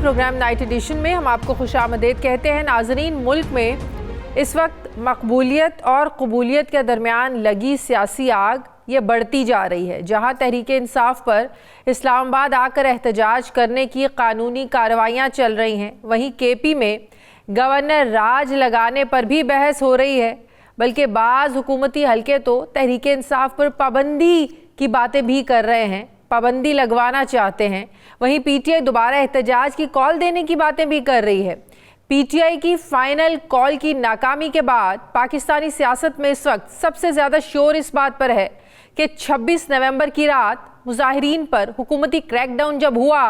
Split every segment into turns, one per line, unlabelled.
Programme night addition में हम आपको खुशामदीद कहते हैं। नाज़रीन, मुल्क में इस वक्त मकबूलियत और कबूलियत के दरमियान लगी सियासी आग ये बढ़ती जा रही है। जहां तहरीक इंसाफ पर इस्लामाबाद आकर एहतजाज करने की कानूनी कार्रवाइयाँ चल रही हैं, वहीं केपी में गवर्नर राज लगाने पर भी बहस हो रही है। बल्कि बाज़ हुकूमती हलके तो तहरीक इंसाफ पर पाबंदी की बातें भी कर रहे हैं, पाबंदी लगवाना चाहते हैं। वहीं पीटीआई दोबारा एहतजाज की कॉल देने की बातें भी कर रही है। पीटीआई की फाइनल कॉल की नाकामी के बाद पाकिस्तानी सियासत में इस वक्त सबसे ज़्यादा शोर इस बात पर है कि 26 नवंबर की रात मुजाहिरीन पर हुकूमती क्रैकडाउन जब हुआ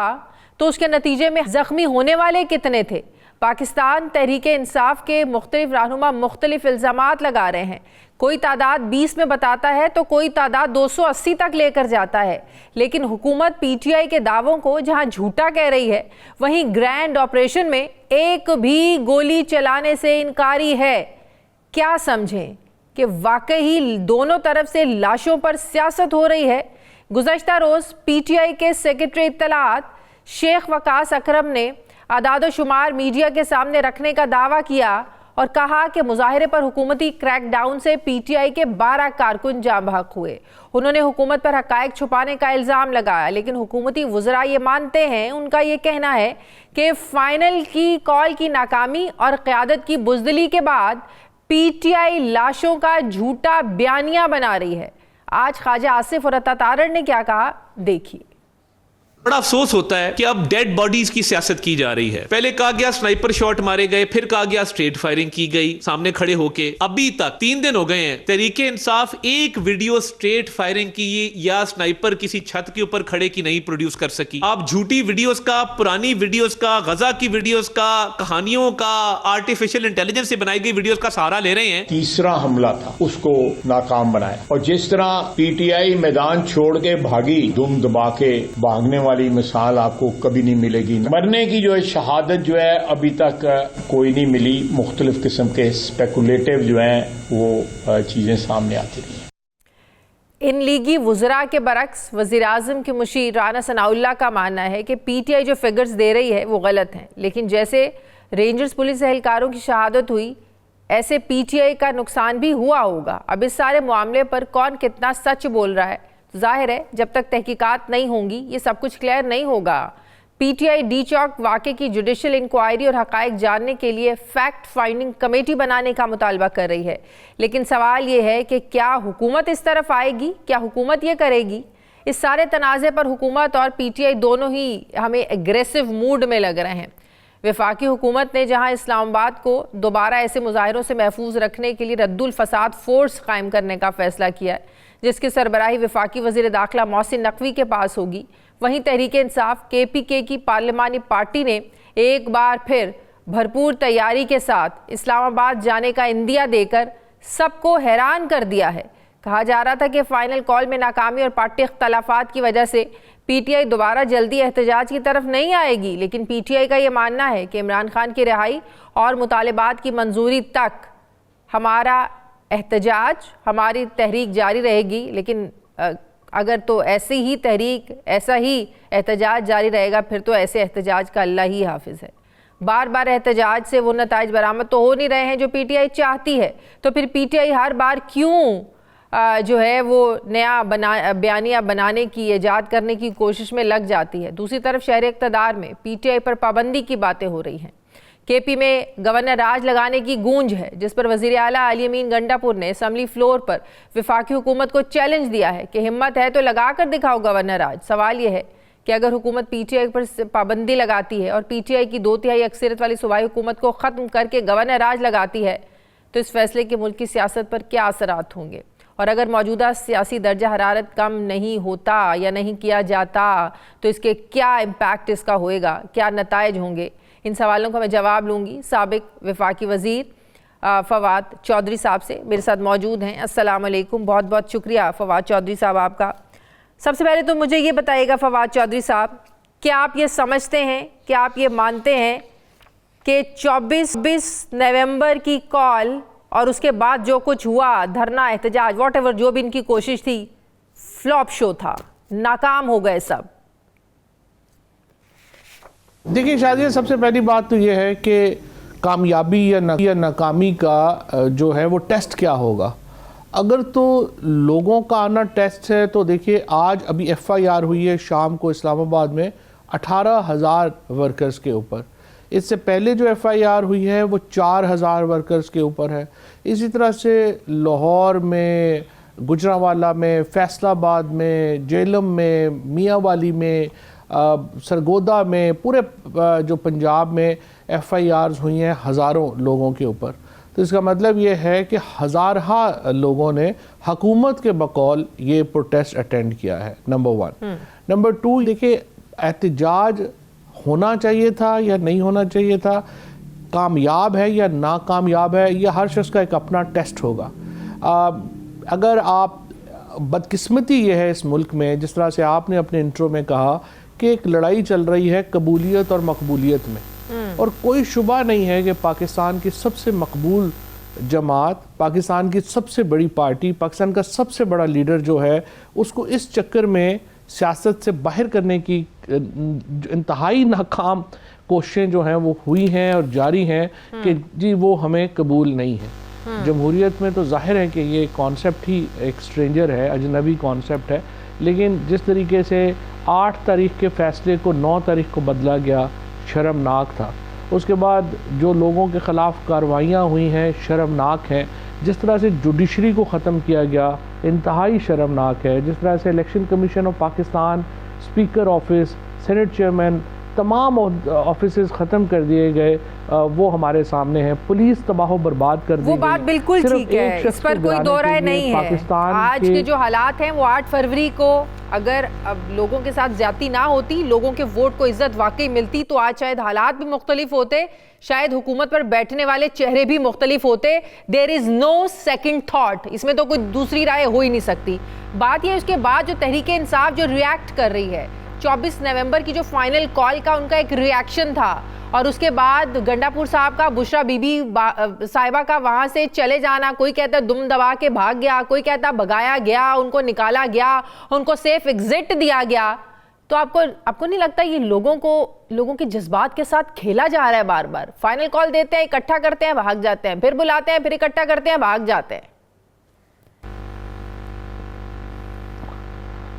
तो उसके नतीजे में ज़ख्मी होने वाले कितने थे। पाकिस्तान तहरीक इंसाफ के मुख्तलिफ रहनुमा मुख्तलिफ इल्ज़ामात लगा रहे हैं। कोई तादाद 20 में बताता है तो कोई तादाद 280 तक लेकर जाता है। लेकिन हुकूमत पीटीआई के दावों को जहां झूठा कह रही है, वहीं ग्रैंड ऑपरेशन में एक भी गोली चलाने से इनकारी है। क्या समझें कि वाकई दोनों तरफ से लाशों पर सियासत हो रही है। गुज़श्ता रोज़ पीटीआई के सेक्रेटरी इत्तलात शेख वकास अकरम ने आदाद शुमार मीडिया के सामने रखने का दावा किया और कहा कि मुजाहिरे पर हुकूमती क्रैकडाउन से पीटीआई के 12 कारकुन जाँ बहक हुए। उन्होंने हुकूमत पर हकायक छुपाने का इल्ज़ाम लगाया, लेकिन हुकूमती वज़रा ये मानते हैं, उनका ये कहना है कि फाइनल की कॉल की नाकामी और क़यादत की बुज़दिली के बाद पीटीआई लाशों का झूठा बयानिया बना रही है। आज ख्वाजा आसिफ और अता तारड़ ने क्या कहा, देखिए।
बड़ा अफसोस होता है कि अब डेड बॉडीज की सियासत की जा रही है। पहले कहा गया स्नाइपर शॉट मारे गए, फिर कहा गया स्ट्रेट फायरिंग की गई सामने खड़े होके। अभी तक 3 दिन हो गए हैं, तहरीक इंसाफ एक वीडियो स्ट्रेट फायरिंग की या स्नाइपर किसी छत के ऊपर खड़े की नहीं प्रोड्यूस कर सकी। आप झूठी वीडियोस का, पुरानी वीडियोस का, गजा की वीडियोस का, कहानियों का, आर्टिफिशियल इंटेलिजेंस से बनाई गई वीडियोस का सहारा ले रहे हैं।
तीसरा हमला था, उसको नाकाम बनाया। और जिस तरह पीटीआई मैदान छोड़ के भागी, दुम दबा के भागने वाली मिसाल आपको कभी नहीं मिलेगी। मरने की जो है शहादत जो है अभी तक कोई नहीं मिली। मुख्तलिफ किस्म के स्पेकुलेटिव जो है वो चीजें सामने आती रही हैं।
इन लीगी वुज़रा के बरक्स वज़ीर आज़म के मुशीर राना सनाउल्लाह का मानना है कि पीटीआई जो फिगर्स दे रही है वो गलत हैं। लेकिन जैसे रेंजर्स पुलिस एहलकारों की शहादत हुई, ऐसे पीटीआई का नुकसान भी हुआ होगा। अब इस सारे मामले पर कौन कितना सच बोल रहा है, जाहिर है जब तक तहकीकात नहीं होंगी ये सब कुछ क्लियर नहीं होगा। पीटीआई डी चौक वाक़े की जुडिशल इंक्वायरी और हक़ाइक़ जानने के लिए फैक्ट फाइंडिंग कमेटी बनाने का मुतालबा कर रही है। लेकिन सवाल ये है कि क्या हुकूमत इस तरफ आएगी, क्या हुकूमत ये करेगी। इस सारे तनाज़े पर हुकूमत और पीटीआई दोनों ही हमें एग्रेसिव मूड में लग रहे हैं। वफाकी हुकूमत ने जहां इस्लामाबाद को दोबारा ऐसे मुजाहिरों से महफूज रखने के लिए रद्दुल फसाद फोर्स कायम करने का फैसला किया है, जिसकी सरबराही वफाकी वज़ीर दाखिला मोहसिन नकवी के पास होगी, वहीं तहरीक इंसाफ केपीके की पार्लिमानी पार्टी ने एक बार फिर भरपूर तैयारी के साथ इस्लामाबाद जाने का इंदिया देकर सबको हैरान कर दिया है। कहा जा रहा था कि फाइनल कॉल में नाकामी और पार्टी इख्तलाफात की वजह से पीटीआई दोबारा जल्दी एहतजाज की तरफ नहीं आएगी, लेकिन पीटीआई का ये मानना है कि इमरान खान की रिहाई और मुतालिबात की मंजूरी तक हमारा एहतजाज, हमारी तहरीक जारी रहेगी। लेकिन अगर तो ऐसा ही एहतजाज जारी रहेगा, फिर तो ऐसे एहतजाज का अल्लाह ही हाफिज़ है। बार बार एहतजाज से वो नताइज बरामद तो हो नहीं रहे हैं जो पीटीआई चाहती है, तो फिर पीटीआई हर बार क्यों जो है वो नया बयानिया बनाने की, ईजाद करने की कोशिश में लग जाती है। दूसरी तरफ शहर इक़्तिदार में पीटीआई पर पाबंदी की बातें हो रही हैं। केपी में गवर्नर राज लगाने की गूंज है, जिस पर वज़ीर आला अली अमीन गंडापुर ने असम्बली फ्लोर पर वफाकी हुकूमत को चैलेंज दिया है कि हिम्मत है तो लगा कर दिखाओ गवर्नर राज। सवाल यह है कि अगर हुकूमत पीटीआई पर पाबंदी लगाती है और पीटीआई की 2/3 अक्सरियत वाली सूबाई हुकूमत को ख़त्म करके गवर्नर राज लगाती है, तो इस फैसले के मुल्क की सियासत पर क्या असरात होंगे। और अगर मौजूदा सियासी दर्जा हरारत कम नहीं होता या नहीं किया जाता तो इसके क्या इम्पैक्ट इसका होएगा, क्या नताइज होंगे। इन सवालों का मैं जवाब लूँगी साबिक वफाकी वज़ीर फवाद चौधरी साहब से। मेरे साथ मौजूद हैं। अस्सलाम वालेकुम, बहुत बहुत शुक्रिया फवाद चौधरी साहब आपका। सबसे पहले तो मुझे ये बताइएगा फवाद चौधरी साहब, क्या आप ये समझते हैं, क्या आप ये मानते हैं कि 24 नवंबर की कॉल और उसके बाद जो कुछ हुआ, धरना, एहतजाज, वॉटएवर जो भी इनकी कोशिश थी, फ्लॉप शो था, नाकाम हो गए सब?
देखिए शायद सबसे पहली बात तो ये है कि कामयाबी या नाकामी का जो है वो टेस्ट क्या होगा। अगर तो लोगों का आना टेस्ट है तो देखिए आज अभी FIR हुई है शाम को इस्लामाबाद में 18,000 वर्कर्स के ऊपर। इससे पहले जो FIR हुई है वो 4,000 वर्कर्स के ऊपर है। इसी तरह से लाहौर में, गुजरांवाला में, फैसलाबाद में, जेलम में, मियांवाली में, सरगोदा में, पूरे जो पंजाब में FIRs हुई हैं हज़ारों लोगों के ऊपर। तो इसका मतलब ये है कि हज़ारहा लोगों ने हुकूमत के बकौल ये प्रोटेस्ट अटेंड किया है, नंबर 1। नंबर 2, देखिए एहतजाज होना चाहिए था या नहीं होना चाहिए था, कामयाब है या नाकामयाब है, यह हर शख्स का एक अपना टेस्ट होगा। अगर आप बदकिस्मती ये है इस मुल्क में, जिस तरह से आपने अपने इंट्रो में कहा कि एक लड़ाई चल रही है कबूलियत और मकबूलियत में, और कोई शुबा नहीं है कि पाकिस्तान की सबसे मकबूल जमात, पाकिस्तान की सबसे बड़ी पार्टी, पाकिस्तान का सबसे बड़ा लीडर जो है, उसको इस चक्कर में सियासत से बाहर करने की इंतहाई नाकाम कोशिशें जो हैं वो हुई हैं और जारी हैं कि जी वो हमें कबूल नहीं है। जमहूरियत में तो जाहिर है कि ये कॉन्सेप्ट ही एक स्ट्रेंजर है, अजनबी कॉन्सेप्ट है, लेकिन जिस तरीके से 8 तारीख के फ़ैसले को 9 तारीख को बदला गया, शर्मनाक था। उसके बाद जो लोगों के ख़िलाफ़ कार्रवाइयाँ हुई हैं शर्मनाक हैं। जिस तरह से जुडिशरी को ख़त्म किया गया इंतहाई शर्मनाक है। जिस तरह से election commission of Pakistan, speaker office, senate chairman, तमाम ऑफिसेज ख़त्म कर दिए गए, वो हमारे सामने है। पुलिस तबाह बर्बाद कर दी गई।
वो बात बिल्कुल ठीक है, इस पर कोई दो राय नहीं है। आज के जो हालात हैं वो 8 फरवरी को अगर अब लोगों के साथ ज्यादती ना होती, लोगों के वोट को इज्जत वाकई मिलती, तो आज शायद हालात भी मुख्तलिफ होते, शायद हुकूमत पर बैठने वाले चेहरे भी मुख्तलिफ होते। There is no second thought, इसमें तो कोई दूसरी राय हो ही नहीं सकती। बात यह उसके बाद जो तहरीक इंसाफ जो रिएक्ट कर रही है, 24 नवंबर की जो फाइनल कॉल का उनका एक रिएक्शन था, और उसके बाद गंडापुर साहब का, बुशरा बीबी साहिबा का वहाँ से चले जाना, कोई कहता दुम दबा के भाग गया, कोई कहता भगाया गया, उनको निकाला गया, उनको सेफ एग्जिट दिया गया। तो आपको नहीं लगता ये लोगों के जज्बात के साथ खेला जा रहा है? बार बार फाइनल कॉल देते हैं, इकट्ठा करते हैं, भाग जाते हैं, फिर बुलाते हैं, फिर इकट्ठा करते हैं, भाग जाते हैं।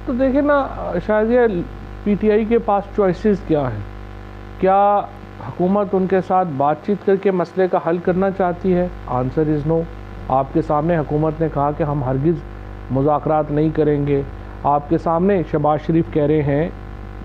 तो देखिए ना शायद PTI के पास चॉइसेस क्या हैं? क्या हुकूमत उनके साथ बातचीत करके मसले का हल करना चाहती है? Answer is no. आपके सामने हुकूमत ने कहा कि हम हरगिज़ मुज़ाकरात नहीं करेंगे। आपके सामने शहबाज शरीफ कह रहे हैं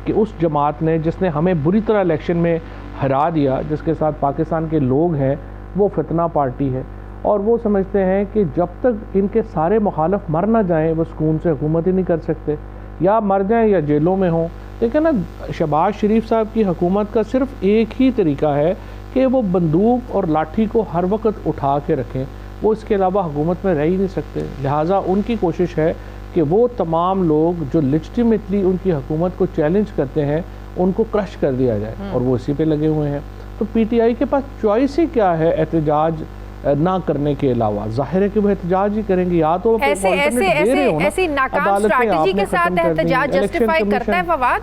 कि उस जमात ने जिसने हमें बुरी तरह इलेक्शन में हरा दिया, जिसके साथ पाकिस्तान के लोग हैं, वो फितना पार्टी है, और वो समझते हैं कि जब तक इनके सारे मुखालफ मर ना जाएं वो सुकून से हुकूमत ही नहीं कर सकते, या मर जाएं या जेलों में हों। लेकिन ना शहबाज शरीफ साहब की हुकूमत का सिर्फ एक ही तरीका है कि वो बंदूक और लाठी को हर वक्त उठा के रखें, वो इसके अलावा हुकूमत में रह ही नहीं सकते। लिहाजा उनकी कोशिश है कि वो तमाम लोग जो लेजिटिमेटली उनकी हुकूमत को चैलेंज करते हैं उनको क्रश कर दिया जाए, और वो इसी पे लगे हुए हैं। तो PTI के पास चॉइस ही क्या है एहतजाज ना करने के अलावा? जाहिर है कि वो एहतजाज ही करेंगे, या तो
ऐसी नाकाम स्ट्रैटेजी के साथ एहतजाज जस्टिफाई करता है फवाद?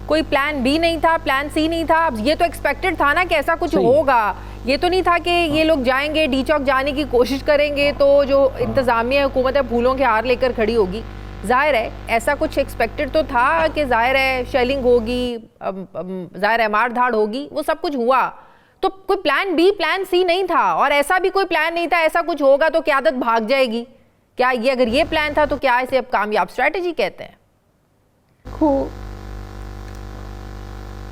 कोई प्लान B नहीं था, प्लान C नहीं था? अब ये तो एक्सपेक्टेड था ना कि ऐसा कुछ होगा, ये तो नहीं था कि ये लोग जाएंगे डी चौक जाने की कोशिश करेंगे तो जो इंतजामिया हुकूमत है फूलों के हार लेकर खड़ी होगी। जाहिर है ऐसा कुछ एक्सपेक्टेड तो था कि जाहिर है शेलिंग होगी, जाहिर है मार धाड़ होगी, वो सब कुछ हुआ। तो कोई प्लान B प्लान C नहीं था, और ऐसा भी कोई प्लान नहीं था ऐसा कुछ होगा तो क़यादत भाग जाएगी। क्या ये अगर ये प्लान था तो क्या इसे अब कामयाब स्ट्रैटेजी कहते हैं?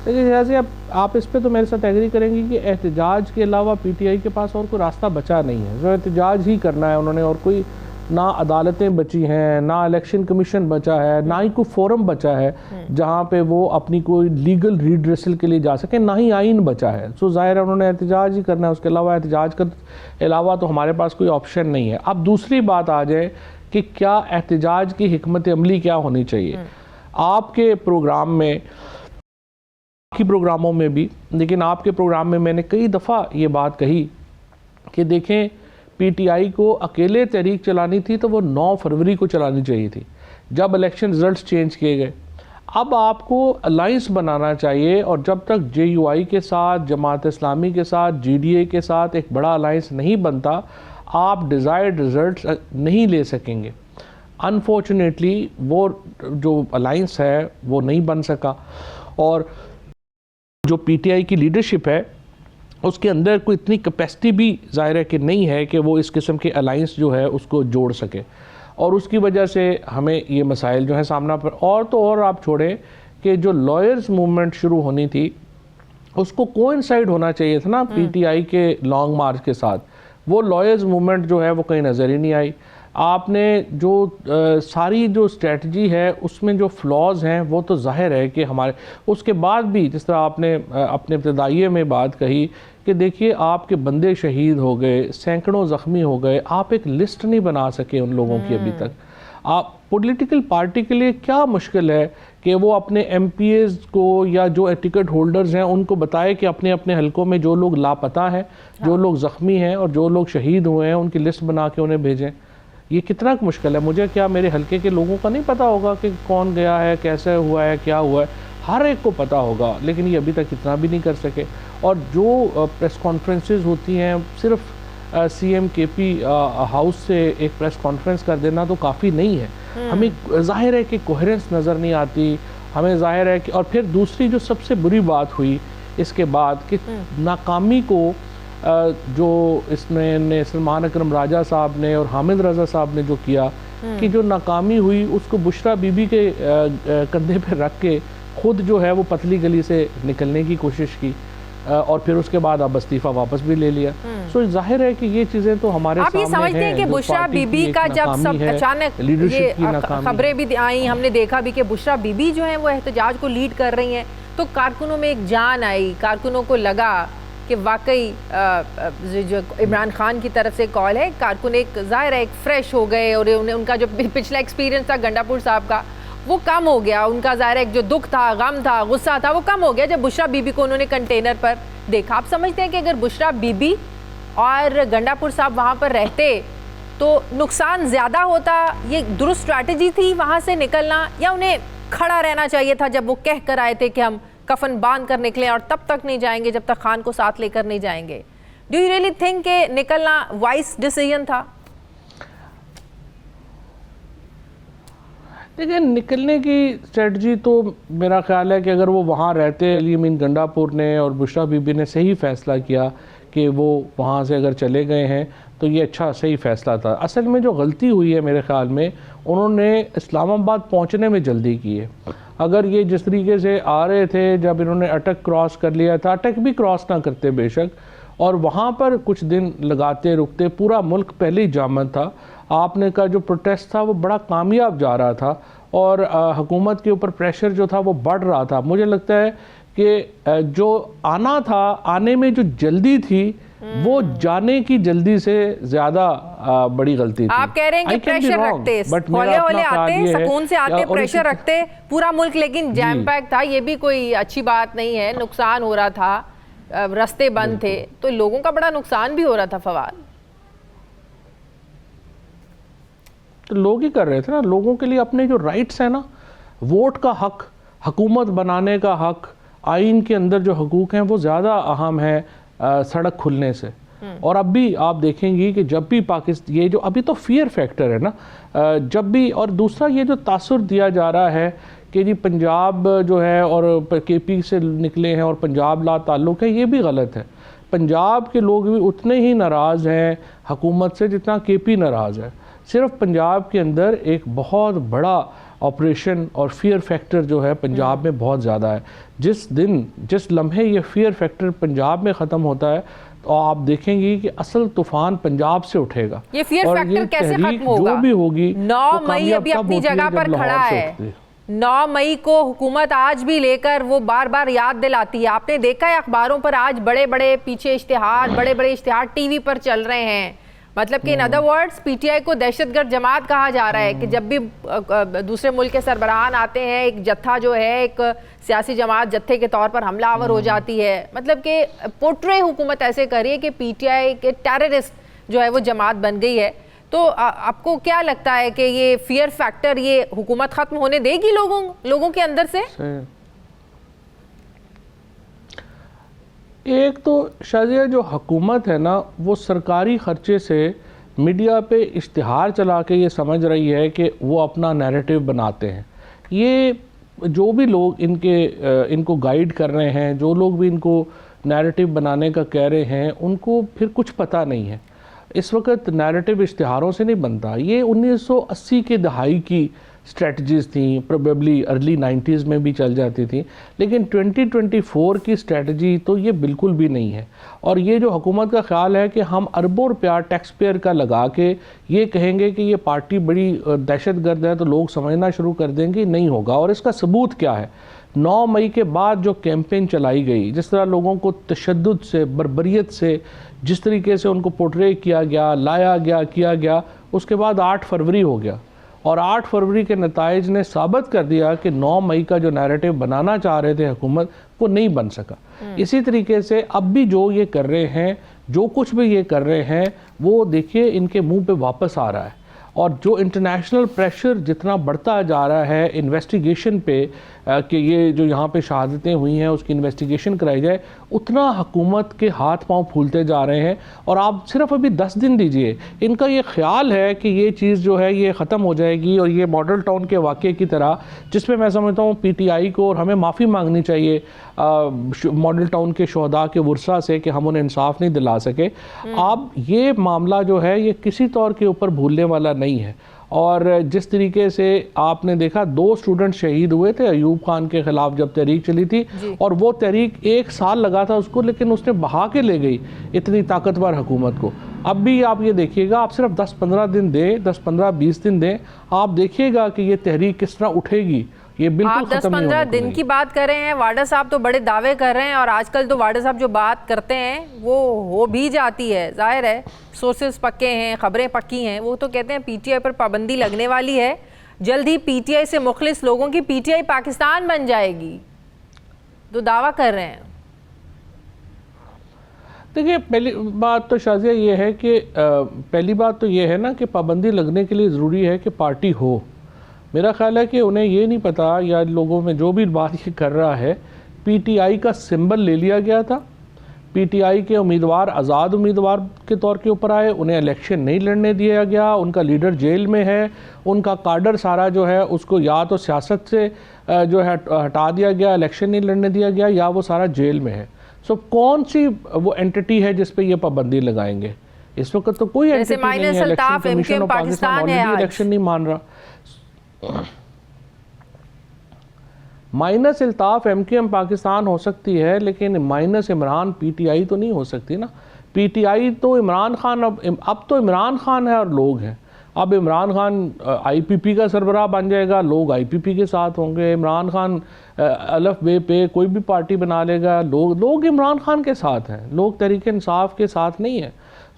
देखिए जैसे आप इस पे तो मेरे साथ एग्री करेंगे कि एहतजाज के अलावा PTI के पास और कोई रास्ता बचा नहीं है, जो एहतजाज ही करना है उन्होंने। और कोई ना अदालतें बची हैं, ना इलेक्शन कमीशन बचा है, ना ही कोई फोरम बचा है जहाँ पे वो अपनी कोई लीगल रिड्रेसल के लिए जा सके, ना ही आइन बचा है। सो जाहिर है उन्होंने एहतजाज ही करना है, उसके अलावा एहतजाज के अलावा तो हमारे पास कोई ऑप्शन नहीं है। अब दूसरी बात आ जाए कि क्या एहतजाज की हिकमत अमली क्या होनी चाहिए आपके प्रोग्राम में, बाकी प्रोग्रामों में भी, लेकिन आपके प्रोग्राम में मैंने कई दफ़ा ये बात कही कि देखें PTI को अकेले तहरीक चलानी थी तो वो 9 फरवरी को चलानी चाहिए थी, जब इलेक्शन रिजल्ट्स चेंज किए गए। अब आपको अलाइंस बनाना चाहिए, और जब तक JUI के साथ, जमात इस्लामी के साथ, GDA के साथ एक बड़ा अलाइंस नहीं बनता, आप डिज़ायर्ड रिजल्ट्स नहीं ले सकेंगे। अनफॉर्चुनेटली वो जो अलाइंस है वो नहीं बन सका, और जो PTI की लीडरशिप है उसके अंदर कोई इतनी कैपेसिटी भी ज़ाहिर है कि नहीं है कि वो इस किस्म के अलाइंस जो है उसको जोड़ सके, और उसकी वजह से हमें ये मसाइल जो है सामना पर। और तो और आप छोड़ें कि जो लॉयर्स मूवमेंट शुरू होनी थी उसको कोइंसाइड होना चाहिए था ना PTI के लॉन्ग मार्च के साथ, वो लॉयर्स मूवमेंट जो है वो कहीं नज़र ही नहीं आई। आपने जो सारी जो स्ट्रेटजी है उसमें जो फ्लॉज हैं वो तो जाहिर है कि हमारे, उसके बाद भी जिस तरह आपने अपने इब्तदाइये में बात कही कि देखिए आपके बंदे शहीद हो गए, सैकड़ों ज़ख्मी हो गए, आप एक लिस्ट नहीं बना सके उन लोगों की अभी तक। आप पॉलिटिकल पार्टी के लिए क्या मुश्किल है कि वो अपने MPs को या जो टिकट होल्डर्स हैं उनको बताए कि अपने अपने हलकों में जो लोग लापता हैं, जो लोग ज़ख्मी हैं और जो लोग शहीद हुए हैं उनकी लिस्ट बना के उन्हें भेजें। ये कितना मुश्किल है? मुझे क्या मेरे हलके के लोगों का नहीं पता होगा कि कौन गया है, कैसे हुआ है, क्या हुआ है? हर एक को पता होगा, लेकिन ये अभी तक इतना भी नहीं कर सके। और जो प्रेस कॉन्फ्रेंसेस होती हैं, सिर्फ CM KP हाउस से एक प्रेस कॉन्फ्रेंस कर देना तो काफ़ी नहीं है। हमें जाहिर है कि कोहेरेंस नज़र नहीं आती, हमें जाहिर है कि, और फिर दूसरी जो सबसे बुरी बात हुई इसके बाद कि नाकामी को जो इसमें सलमान अकरम राजा साहब ने और हामिद रज़ा साहब ने जो किया कि जो नाकामी हुई उसको बुशरा बीबी के कंधे पे रख के खुद जो है वो पतली गली से निकलने की कोशिश की, और फिर उसके बाद अब इस्तीफा वापस भी ले लिया। सो जाहिर है कि ये चीज़ें तो हमारे
आप ये समझते हैं कि बुशरा बीबी का जब सब अचानक ये खबरें भी आई, हमने देखा भी कि बुशरा बीबी जो है वो एहतजाज को लीड कर रही हैं, तो कारकुनों में एक जान आई, कारकुनों को लगा कि वाकई जो इमरान खान की तरफ से कॉल है, कारकुन एक ज़ाहिर है एक फ्रेश हो गए, और उनका जो पिछला एक्सपीरियंस था गंडापुर साहब का वो कम हो गया, उनका ज़ाहिर है जो दुख था, गम था, गुस्सा था वो कम हो गया जब बुशरा बीबी को उन्होंने कंटेनर पर देखा। आप समझते हैं कि अगर बुशरा बीबी और गंडापुर साहब वहाँ पर रहते तो नुकसान ज़्यादा होता? ये दुरुस्त स्ट्रैटेजी थी वहाँ से निकलना, या उन्हें खड़ा रहना चाहिए था जब वो कह कर आए थे कि हम कफन बांध कर निकले और तब तक नहीं जाएंगे जब तक खान को साथ लेकर नहीं जाएंगे? डू यू रियली थिंक कि निकलना वाइस डिसीजन था?
देखिए, निकलने की स्ट्रेटजी तो मेरा ख्याल है कि अगर वो वहाँ रहते, अली अमीन गंडापुर ने और बुशरा बीबी ने सही फ़ैसला किया कि वो वहाँ से अगर चले गए हैं तो ये अच्छा सही फ़ैसला था। असल में जो गलती हुई है मेरे ख्याल में, उन्होंने इस्लामाबाद पहुँचने में जल्दी की है। अगर ये जिस तरीके से आ रहे थे, जब इन्होंने अटक क्रॉस कर लिया था, अटक भी क्रॉस ना करते बेशक, और वहाँ पर कुछ दिन लगाते रुकते, पूरा मुल्क पहले ही जामद था, आपने का जो प्रोटेस्ट था वो बड़ा कामयाब जा रहा था, और हुकूमत के ऊपर प्रेशर जो था वो बढ़ रहा था। मुझे लगता है कि जो आना था, आने में जो जल्दी थी वो जाने की जल्दी से ज़्यादा बड़ी गलती थी।
आप कह रहे हैं कि प्रेशर रखते, होले आते, सुकून से आते, प्रेशर रखते पूरा मुल्क, लेकिन जैम पैक था, ये भी कोई अच्छी बात नहीं है। नुकसान हो रहा था, रास्ते बंद थे, तो लोगों का बड़ा नुकसान भी हो रहा था। फवाद,
तो लोग ही कर रहे थे ना, लोगों के लिए अपने जो राइट्स हैं ना, वोट का हक, हुकूमत बनाने का हक, आइन के अंदर जो हकूक़ हैं वो ज़्यादा अहम है सड़क खुलने से। और अब भी आप देखेंगी कि जब भी पाकिस्तान, ये जो अभी तो फियर फैक्टर है ना, जब भी, और दूसरा ये जो तासुर दिया जा रहा है कि जी पंजाब जो है और KP से निकले हैं और पंजाब ला ताल्लुक़ है, ये भी गलत है। पंजाब के लोग भी उतने ही नाराज़ हैं हुकूमत से जितना KP नाराज़ है। सिर्फ पंजाब के अंदर एक बहुत बड़ा ऑपरेशन और फियर फैक्टर जो है पंजाब में बहुत ज़्यादा है। जिस दिन, जिस लम्हे ये फियर फैक्टर पंजाब में ख़त्म होता है तो आप देखेंगी कि असल तूफान पंजाब से उठेगा।
ये फियर फैक्टर कैसे खत्म होगा?
जो भी होगी,
9 मई अभी अपनी जगह पर खड़ा है। 9 मई को हुकूमत आज भी लेकर वो बार बार याद दिलाती है। आपने देखा है अखबारों पर आज बड़े बड़े पीछे इश्तिहार, बड़े बड़े इश्तिहार TV पर चल रहे हैं। मतलब कि इन अदर वर्ड्स PTI को दहशतगर्द जमात कहा जा रहा है कि जब भी दूसरे मुल्क के सरबराहान आते हैं, एक जत्था जो है एक सियासी जमात जत्थे के तौर पर हमलावर हो जाती है। मतलब कि पोर्ट्रे हुकूमत ऐसे कर रही है कि PTI के टेररिस्ट जो है वो जमात बन गई है। तो आपको क्या लगता है कि ये फियर फैक्टर ये हुकूमत खत्म होने देगी लोगों के अंदर से?
एक तो शायद जो हुकूमत है ना, वो सरकारी खर्चे से मीडिया पे इश्तिहार चला के ये समझ रही है कि वो अपना नैरेटिव बनाते हैं। ये जो भी लोग इनको गाइड कर रहे हैं, जो लोग भी इनको नैरेटिव बनाने का कह रहे हैं, उनको फिर कुछ पता नहीं है। इस वक्त नैरेटिव इश्तिहारों से नहीं बनता। ये 1980 के दहाई की स्ट्रेटजीज़ थी, प्रोबेबली अर्ली 90s में भी चल जाती थी, लेकिन 2024 की स्ट्रेटजी तो ये बिल्कुल भी नहीं है। और ये जो हुकूमत का ख्याल है कि हम अरबों रुपया टैक्स पेयर का लगा के ये कहेंगे कि ये पार्टी बड़ी दहशतगर्द है तो लोग समझना शुरू कर देंगे, नहीं होगा। और इसका सबूत क्या है? 9 मई के बाद जो कैंपेन चलाई गई, जिस तरह लोगों को तशद्दुद से, बर्बरियत से, जिस तरीके से उनको पोर्ट्रे किया गया, लाया गया, किया गया, उसके बाद 8 फरवरी हो गया और 8 फरवरी के नताइज ने साबित कर दिया कि 9 मई का जो नैरेटिव बनाना चाह रहे थे हुकूमत, वो नहीं बन सका। इसी तरीके से अब भी जो ये कर रहे हैं, जो कुछ भी ये कर रहे हैं, वो देखिए इनके मुंह पे वापस आ रहा है। और जो इंटरनेशनल प्रेशर जितना बढ़ता जा रहा है इन्वेस्टिगेशन पे कि ये जो यहाँ पे शहादतें हुई हैं उसकी इन्वेस्टिगेशन कराई जाए, उतना हुकूमत के हाथ पांव फूलते जा रहे हैं। और आप सिर्फ अभी 10 दिन दीजिए, इनका ये ख्याल है कि ये चीज़ जो है ये ख़त्म हो जाएगी और ये मॉडल टाउन के वाक़े की तरह, जिसमें मैं समझता हूँ PTI को और हमें माफ़ी मांगनी चाहिए मॉडल टाउन के शहदा के वर्सा से कि हम उन्हें इंसाफ नहीं दिला सके। अब ये मामला जो है ये किसी तौर के ऊपर भूलने वाला नहीं है। और जिस तरीके से आपने देखा 2 स्टूडेंट शहीद हुए थे अयूब खान के ख़िलाफ़ जब तहरीक चली थी, और वो तहरीक 1 साल लगा था उसको, लेकिन उसने बहा के ले गई इतनी ताकतवर हुकूमत को। अब भी आप ये देखिएगा, आप सिर्फ 10-15 दिन दें, 10-15-20 दिन दें, आप देखिएगा कि ये तहरीक किस तरह उठेगी। ये बिल्कुल
आप 10-15 दिन की बात कर रहे हैं, वाडा साहब तो बड़े दावे कर रहे हैं और आजकल तो वाडा साहब जो बात करते हैं वो हो भी जाती है। जाहिर है सोर्सेज पक्के हैं, खबरें पक्की हैं। वो तो कहते हैं PTI पर पाबंदी लगने वाली है, जल्द ही PTI से मुखलिस लोगों की PTI पाकिस्तान बन जाएगी, तो दावा कर रहे हैं।
देखिए, पहली बात तो शाजिया ये है कि पहली बात तो ये है ना कि पाबंदी लगने के लिए ज़रूरी है कि पार्टी हो। मेरा ख्याल है कि उन्हें ये नहीं पता, या लोगों में जो भी बात ये कर रहा है, PTI का सिंबल ले लिया गया था, PTI के उम्मीदवार आज़ाद उम्मीदवार के तौर के ऊपर आए, उन्हें इलेक्शन नहीं लड़ने दिया गया, उनका लीडर जेल में है, उनका काडर सारा जो है उसको या तो सियासत से जो है हटा दिया गया, इलेक्शन नहीं लड़ने दिया गया, या वो सारा जेल में है। सो कौन सी वो एंटिटी है जिस पे ये पाबंदी लगाएंगे? इस वक्त तो कोई एंटिटी नहीं है, election commission of Pakistan already election नहीं मान रहा। माइनस इल्ताफ MQM पाकिस्तान हो सकती है, लेकिन माइनस इमरान PTI तो नहीं हो सकती ना। PTI तो इमरान खान, अब तो इमरान खान है और लोग हैं। अब इमरान खान IPP का सरबराह बन जाएगा, लोग IPP के साथ होंगे। इमरान खान अलफ बे पे कोई भी पार्टी बना लेगा, लोग इमरान खान के साथ हैं, लोग तहरीक इंसाफ के साथ नहीं है।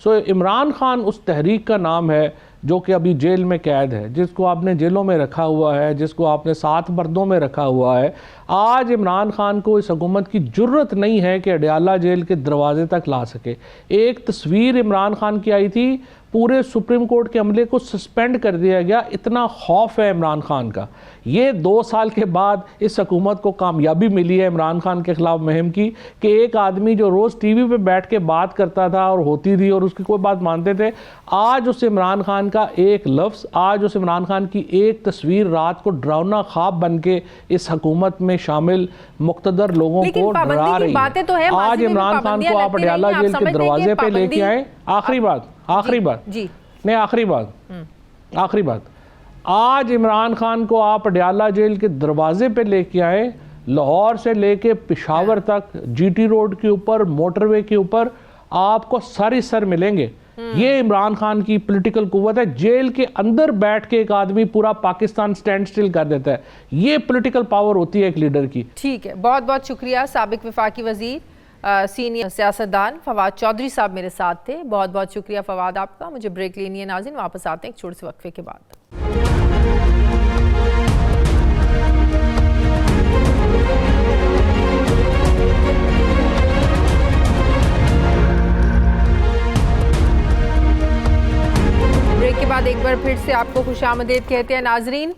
सो इमरान खान उस तहरीक का नाम है जो कि अभी जेल में कैद है, जिसको आपने जेलों में रखा हुआ है, जिसको आपने 7 पर्दों में रखा हुआ है। आज इमरान खान को इस हुकूमत की जुर्रत नहीं है कि अडयाला जेल के दरवाजे तक ला सके। एक तस्वीर इमरान खान की आई थी, पूरे सुप्रीम कोर्ट के अमले को सस्पेंड कर दिया गया, इतना खौफ है इमरान खान का। ये 2 साल के बाद इस हुकूमत को कामयाबी मिली है इमरान खान के खिलाफ मुहिम की, कि एक आदमी जो रोज़ टीवी पे बैठ के बात करता था और होती थी और उसकी कोई बात मानते थे, आज उस इमरान खान का एक लफ्ज़, आज उस इमरान खान की एक तस्वीर रात को डरावना ख्वाब बन के इस हुकूमत में शामिल मुक्तदर लोगों को डरा रही है। आज इमरान खान को आप अडयाला जेल के दरवाजे पे लेके आए। आखिरी बात
जी,
नहीं, आखिरी बात, आज इमरान खान को आप अडयाला जेल के दरवाजे पे लेके आए, लाहौर से लेके पेशावर तक GT रोड के ऊपर, मोटरवे के ऊपर आपको सारी सर मिलेंगे। ये इमरान खान की पॉलिटिकल कुव्वत है। जेल के अंदर बैठ के एक आदमी पूरा पाकिस्तान स्टैंड स्टिल कर देता है। ये पॉलिटिकल पावर होती है एक लीडर की।
ठीक है, बहुत बहुत शुक्रिया। साबिक वफाकी वजीर, सीनियर सियासतदान फवाद चौधरी साहब मेरे साथ थे। बहुत बहुत शुक्रिया फवाद आपका। मुझे ब्रेक लेनी है नाज़रीन, वापस आते हैं एक छोटे से वक्फे के बाद। ब्रेक के फिर से आपको खुशामदीद कहते हैं नाजरीन।